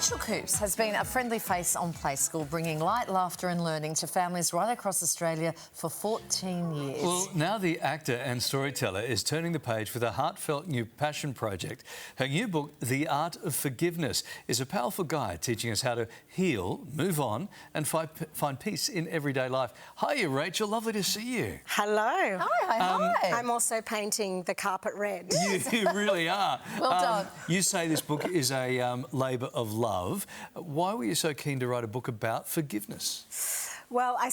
Rachael Coopes has been a friendly face on Play School, bringing light, laughter and learning to families right across Australia for 14 years. Well, now the actor and storyteller is turning the page with a heartfelt new passion project. Her new book, The Art of Forgiveness, is a powerful guide teaching us how to heal, move on and find peace in everyday life. Hiya, Rachel. Lovely to see you. Hello. Hi. I'm also painting the carpet red. You really are. Well done. You say this book is a labour of love. Why were you so keen to write a book about forgiveness? Well, I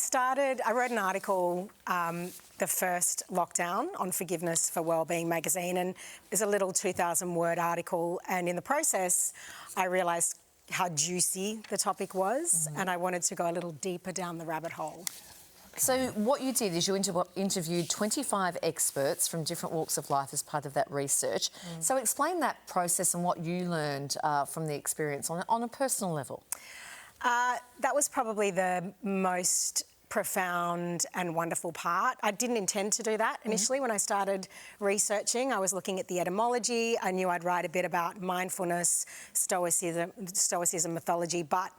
wrote an article the first lockdown on Forgiveness for Wellbeing magazine, and it's a little 2,000-word article, and in the process I realised how juicy the topic was, and I wanted to go a little deeper down the rabbit hole. So what you did is you interviewed 25 experts from different walks of life as part of that research. So explain that process and what you learned from the experience on a personal level. That was probably the most profound and wonderful part. I didn't intend to do that initially. When I started researching, I was looking at the etymology. I knew I'd write a bit about mindfulness, stoicism mythology, but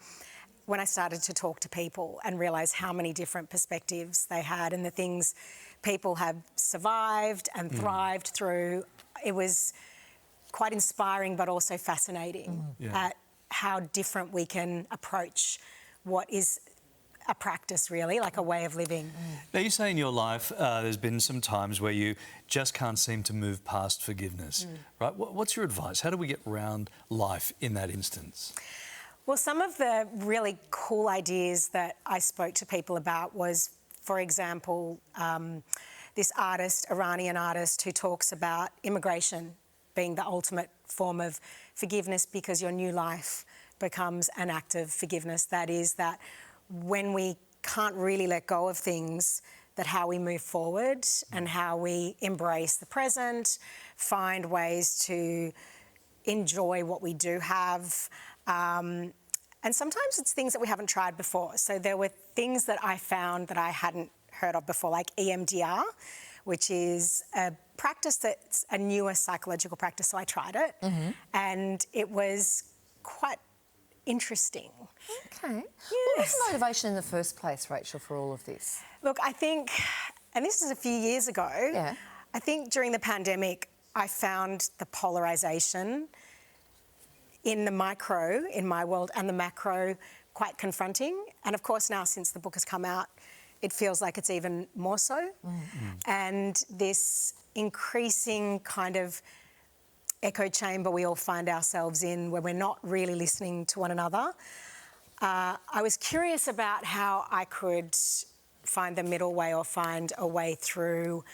when I started to talk to people and realise how many different perspectives they had and the things people have survived and thrived through, it was quite inspiring but also fascinating at how different we can approach what is a practice, really, like a way of living. Now, you say in your life there's been some times where you just can't seem to move past forgiveness, right? What's your advice? How do we get around life in that instance? Well, some of the really cool ideas that I spoke to people about was, for example, this artist, Iranian artist, who talks about immigration being the ultimate form of forgiveness because your new life becomes an act of forgiveness. That is, that when we can't really let go of things, that how we move forward and how we embrace the present, find ways to enjoy what we do have. And sometimes it's things that we haven't tried before. So there were things that I found that I hadn't heard of before, like EMDR, which is a practice that's a newer psychological practice. So I tried it and it was quite interesting. Okay. Yes. What was the motivation in the first place, Rachel, for all of this? Look, I think, and this is a few years ago, I think during the pandemic I found the polarisation in the micro, in my world, and the macro quite confronting. And of course now, since the book has come out, it feels like it's even more so. And this increasing kind of echo chamber we all find ourselves in where we're not really listening to one another. I was curious about how I could find the middle way or find a way through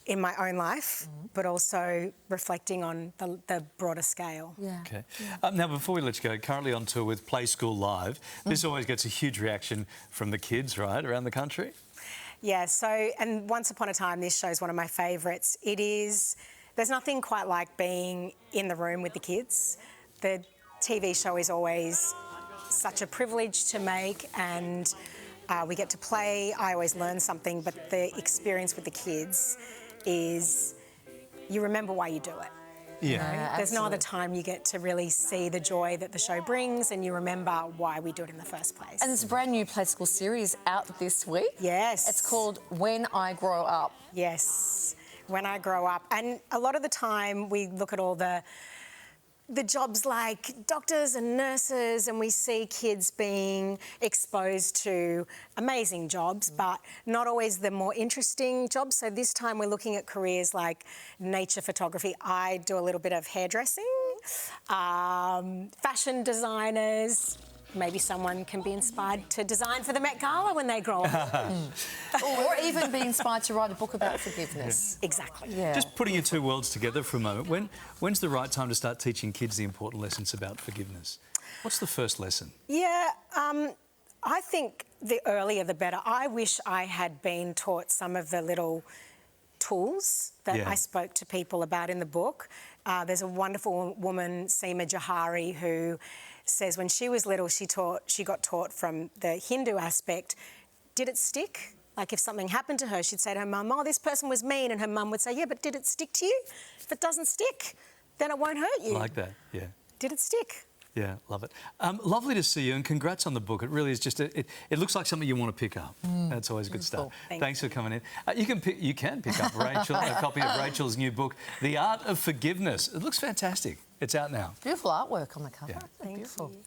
in my own life, but also reflecting on the broader scale. Okay. Now, before we let you go, currently on tour with Play School Live. This always gets a huge reaction from the kids, right, around the country? Yeah, so, and once upon a time, this show's one of my favourites. There's nothing quite like being in the room with the kids. The TV show is always such a privilege to make, and we get to play. I always learn something, but the experience with the kids is you remember why you do it. There's no other time you get to really see the joy that the show brings and you remember why we do it in the first place. And there's a brand new Play School series out this week. Yes. It's called When I Grow Up. Yes, When I Grow Up. And a lot of the time we look at all the jobs like doctors and nurses, and we see kids being exposed to amazing jobs, but not always the more interesting jobs. So this time we're looking at careers like nature photography. I do a little bit of hairdressing, fashion designers. Maybe someone can be inspired to design for the Met Gala when they grow up. Or even be inspired to write a book about forgiveness. Exactly. Just putting your two worlds together for a moment, when's the right time to start teaching kids the important lessons about forgiveness? What's the first lesson? Yeah, I think the earlier the better. I wish I had been taught some of the little tools that I spoke to people about in the book. There's a wonderful woman, Seema Johari, who says when she was little she got taught from the Hindu aspect, did it stick? Like if something happened to her, she'd say to her mum, oh, this person was mean, and her mum would say, yeah, but did it stick to you? If it doesn't stick, then it won't hurt you. Like that, yeah. Did it stick? Yeah, love it. Lovely to see you, and congrats on the book. It really is just it looks like something you want to pick up. That's always good stuff. Thanks for coming in. You can pick up Rachel a copy of Rachel's new book, The Art of Forgiveness. It looks fantastic. It's out now. Beautiful artwork on the cover. Yeah. Thank Beautiful. you.